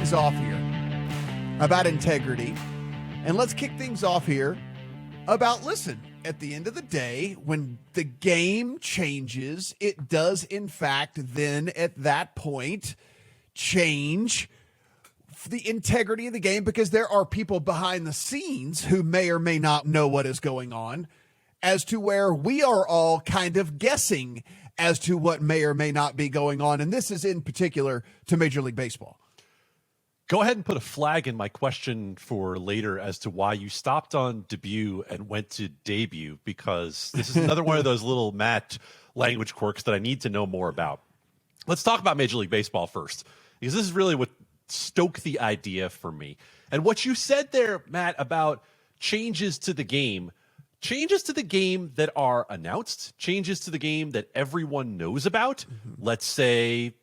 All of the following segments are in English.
things off here about integrity. And let's kick things off here about, listen, at the end of the day, when the game changes, it does, in fact, then at that point change the integrity of the game, because there are people behind the scenes who may or may not know what is going on, as to where we are all kind of guessing as to what may or may not be going on. And this is in particular to Major League Baseball. Go ahead and put a flag in my question for later as to why you stopped on debut and went to debut, because this is another one of those little Matt language quirks that I need to know more about. Let's talk about Major League Baseball first, because this is really what stoked the idea for me. And what you said there, Matt, about changes to the game that are announced, changes to the game that everyone knows about. Let's say,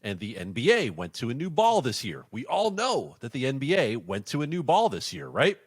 and the NBA went to a new ball this year. We all know that the NBA went to a new ball this year, right?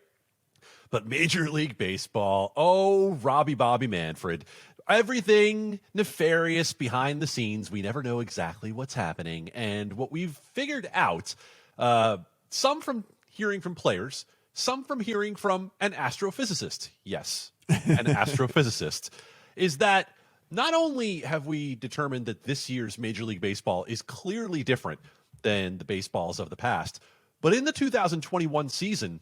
But Major League Baseball, oh, Robbie Bobby Manfred, everything nefarious behind the scenes. We never know exactly what's happening. And what we've figured out, some from hearing from players, some from hearing from an astrophysicist, yes, an astrophysicist, is that not only have we determined that this year's Major League Baseball is clearly different than the baseballs of the past, but in the 2021 season,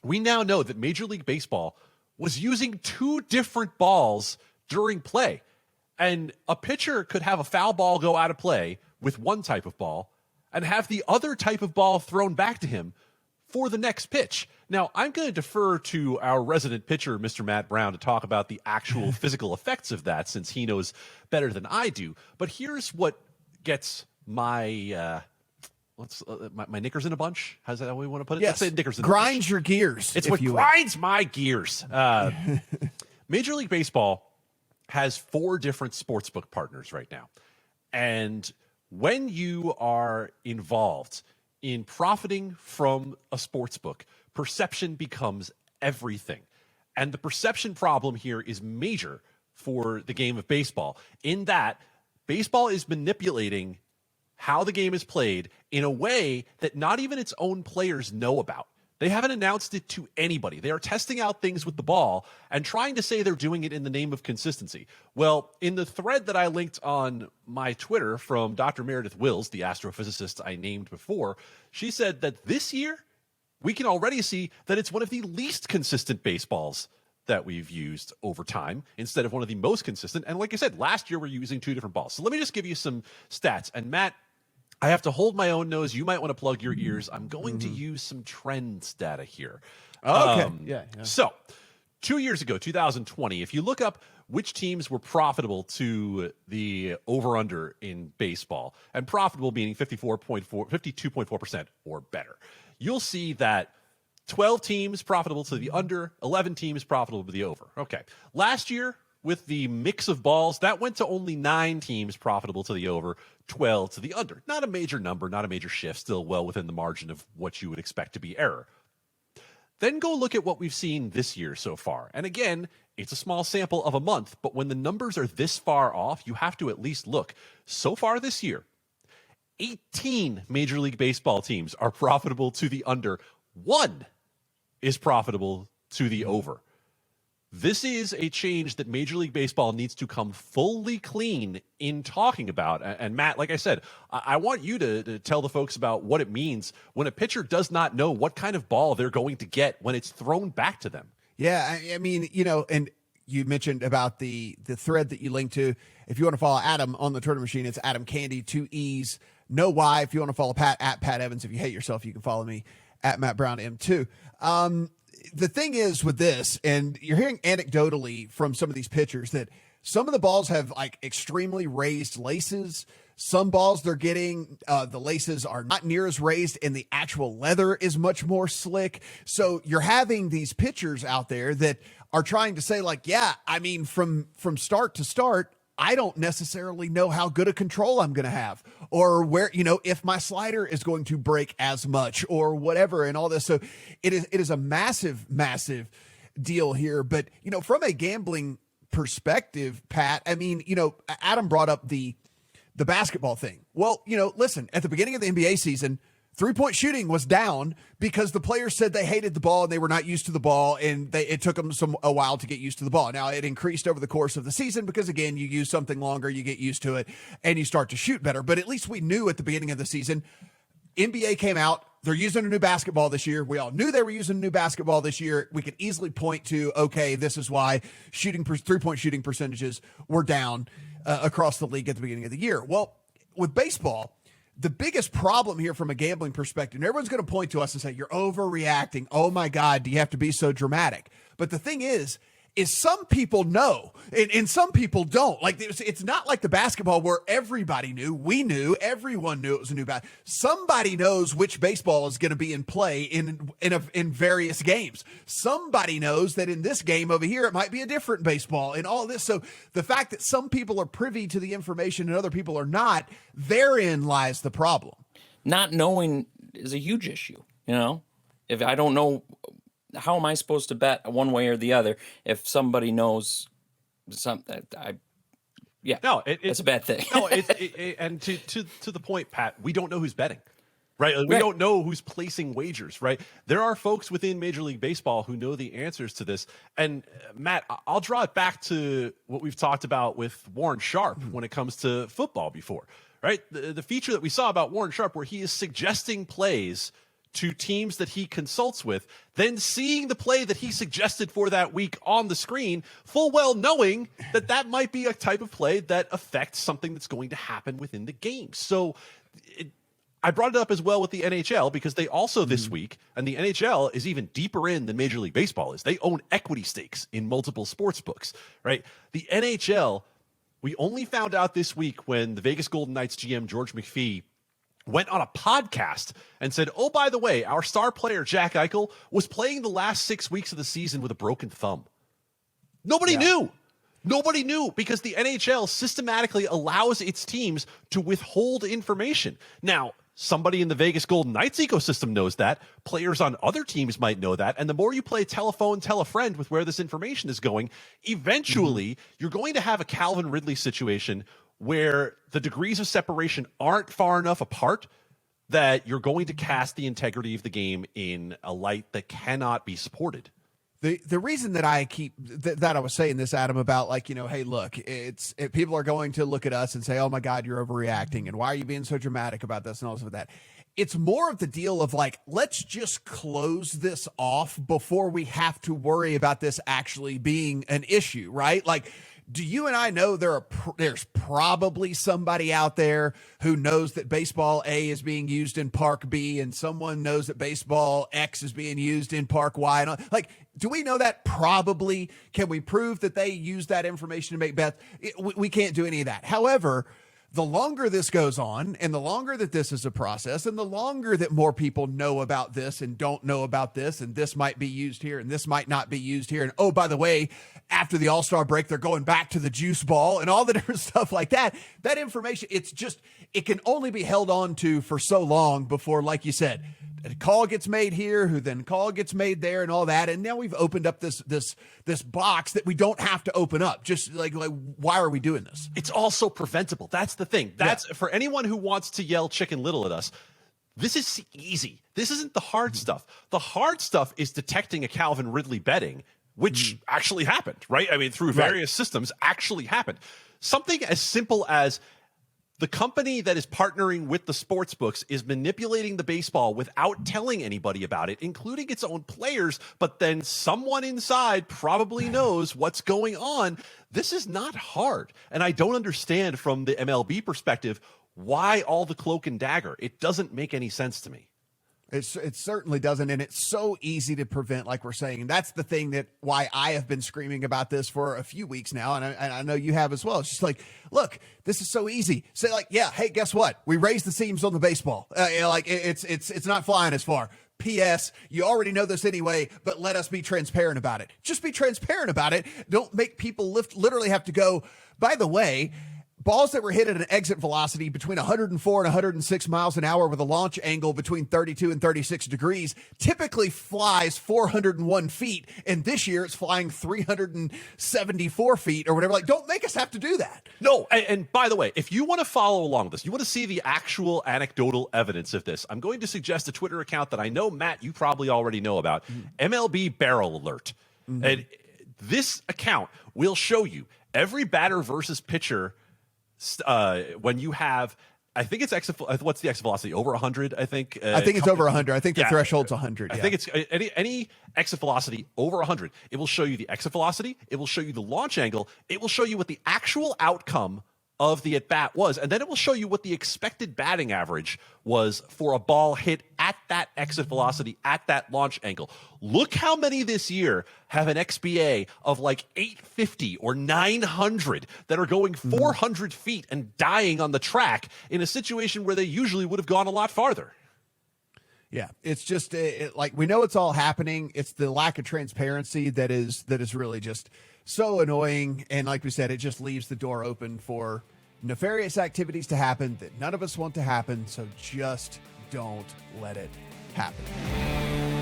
we now know that Major League Baseball was using two different balls during play. And a pitcher could have a foul ball go out of play with one type of ball and have the other type of ball thrown back to him for the next pitch. Now, I'm going to defer to our resident pitcher, Mr. Matt Brown, to talk about the actual physical effects of that, since he knows better than I do. But here's what gets my my knickers in a bunch. How's that how we want to put it? Yes. Let's say knickers in a grinds bunch. Your gears. It's what grinds my gears. Major League Baseball has 4 different sportsbook partners right now. And when you are involved in profiting from a sportsbook, perception becomes everything. And the perception problem here is major for the game of baseball, in that baseball is manipulating how the game is played in a way that not even its own players know about. They haven't announced it to anybody. They are testing out things with the ball and trying to say they're doing it in the name of consistency. Well, in the thread that I linked on my Twitter from Dr. Meredith Wills, the astrophysicist I named before, she said that this year we can already see that it's one of the least consistent baseballs that we've used over time instead of one of the most consistent. And like I said, last year we're using 2 different balls. So let me just give you some stats. And Matt, I have to hold my own nose. You might want to plug your ears. I'm going to use some trends data here. Okay. Yeah. So 2 years ago, 2020, if you look up which teams were profitable to the over-under in baseball, and profitable meaning 52.4% or better, you'll see that 12 teams profitable to the under, 11 teams profitable to the over. Okay. Last year, with the mix of balls, that went to only 9 teams profitable to the over, 12 to the under. Not a major number, not a major shift, still well within the margin of what you would expect to be error. Then go look at what we've seen this year so far. And again, it's a small sample of a month, but when the numbers are this far off, you have to at least look. So far this year, 18 Major League Baseball teams are profitable to the under. 1 is profitable to the over. This is a change that Major League Baseball needs to come fully clean in talking about. And Matt, like I said, I want you to tell the folks about what it means when a pitcher does not know what kind of ball they're going to get when it's thrown back to them. Yeah, I mean, and you mentioned about the thread that you linked to. If you want to follow Adam on the Twitter machine, it's Adam Candee, 2 E's, no Y. If you want to follow Pat, at Pat Evans. If you hate yourself, you can follow me at Matt Brown M2. The thing is with this, and you're hearing anecdotally from some of these pitchers that some of the balls have like extremely raised laces. Some balls they're getting, the laces are not near as raised and the actual leather is much more slick. So you're having these pitchers out there that are trying to say like, yeah, I mean, from start to start, I don't necessarily know how good a control I'm going to have, or where, if my slider is going to break as much or whatever and all this. So it is a massive, massive deal here. But, from a gambling perspective, Pat, I mean, Adam brought up the basketball thing. Well, listen, at the beginning of the NBA season, 3-point shooting was down because the players said they hated the ball and they were not used to the ball, and it took them a while to get used to the ball. Now, it increased over the course of the season because, again, you use something longer, you get used to it, and you start to shoot better. But at least we knew at the beginning of the season, NBA came out, they're using a new basketball this year. We all knew they were using a new basketball this year. We could easily point to, okay, this is why 3-point shooting percentages were down across the league at the beginning of the year. Well, with baseball, the biggest problem here from a gambling perspective, and everyone's going to point to us and say, you're overreacting. Oh my God, do you have to be so dramatic? But the thing is some people know and some people don't. Like, it's not like the basketball where everybody knew, we knew, everyone knew it was a new somebody knows which baseball is going to be in play in various games. Somebody knows that in this game over here, it might be a different baseball and all this. So the fact that some people are privy to the information and other people are not, therein lies the problem. Not knowing is a huge issue. If I don't know, how am I supposed to bet one way or the other if somebody knows something? It's a bad thing. And to the point, Pat, we don't know who's betting, right? Like, we don't know who's placing wagers, right? There are folks within Major League Baseball who know the answers to this. And Matt, I'll draw it back to what we've talked about with Warren Sharp when it comes to football before, right? The feature that we saw about Warren Sharp where he is suggesting plays to teams that he consults with, then seeing the play that he suggested for that week on the screen, full well knowing that might be a type of play that affects something that's going to happen within the game. So I brought it up as well with the NHL because they also this week, and the NHL is even deeper in than Major League Baseball is. They own equity stakes in multiple sports books, right? The NHL, we only found out this week when the Vegas Golden Knights GM George McPhee went on a podcast and said, oh, by the way, our star player, Jack Eichel, was playing the last 6 weeks of the season with a broken thumb. Nobody knew. Nobody knew because the NHL systematically allows its teams to withhold information. Now, somebody in the Vegas Golden Knights ecosystem knows that. Players on other teams might know that. And the more you play telephone, tell a friend with where this information is going, eventually you're going to have a Calvin Ridley situation where the degrees of separation aren't far enough apart that you're going to cast the integrity of the game in a light that cannot be supported. The reason that I keep that I was saying this, Adam, about like, hey, look, people are going to look at us and say, oh my God, you're overreacting. And why are you being so dramatic about this and all this of that? It's more of the deal of like, let's just close this off before we have to worry about this actually being an issue, right? Like, do you and I know there's probably somebody out there who knows that baseball A is being used in Park B and someone knows that baseball X is being used in Park Y? And like, do we know that? Probably. Can we prove that they use that information to make bets? We can't do any of that. However, the longer this goes on and the longer that this is a process and the longer that more people know about this and don't know about this and this might be used here and this might not be used here. And oh, by the way, after the All-Star break, they're going back to the juice ball and all the different stuff like that. That information, it can only be held on to for so long before, like you said, a call gets made here, who then call gets made there and all that. And now we've opened up this box that we don't have to open up. Just like why are we doing this? It's also preventable. That's the thing. For anyone who wants to yell Chicken Little at us. This is easy. This isn't the hard stuff. The hard stuff is detecting a Calvin Ridley betting, which actually happened, right? I mean, through various systems actually happened. Something as simple as the company that is partnering with the sports books is manipulating the baseball without telling anybody about it, including its own players, but then someone inside probably knows what's going on. This is not hard. And I don't understand from the MLB perspective why all the cloak and dagger. It doesn't make any sense to me. It certainly doesn't, and it's so easy to prevent, like we're saying. And that's the thing that why I have been screaming about this for a few weeks now, and I know you have as well. It's just like, look, this is so easy. Say like, yeah, hey, guess what? We raised the seams on the baseball. It's not flying as far. P.S. You already know this anyway, but let us be transparent about it. Just be transparent about it. Don't make people literally have to go, by the way, balls that were hit at an exit velocity between 104 and 106 miles an hour with a launch angle between 32 and 36 degrees typically flies 401 feet. And this year it's flying 374 feet or whatever. Like, don't make us have to do that. No. And by the way, if you want to follow along with this, you want to see the actual anecdotal evidence of this, I'm going to suggest a Twitter account that I know, Matt, you probably already know about, MLB Barrel Alert. And this account will show you every batter versus pitcher when you have, I think it's what's the exit velocity? Over 100, I think. I think it's over 100. I think the threshold's 100. I think it's any exit velocity over 100. It will show you the exit velocity. It will show you the launch angle. It will show you what the actual outcome of the at-bat was, and then it will show you what the expected batting average was for a ball hit at that exit velocity, at that launch angle. Look how many this year have an XBA of like 850 or 900 that are going 400 feet and dying on the track in a situation where they usually would have gone a lot farther. Yeah, it's just like we know it's all happening. It's the lack of transparency that is really just so annoying. And like we said, it just leaves the door open for nefarious activities to happen that none of us want to happen. So just don't let it happen.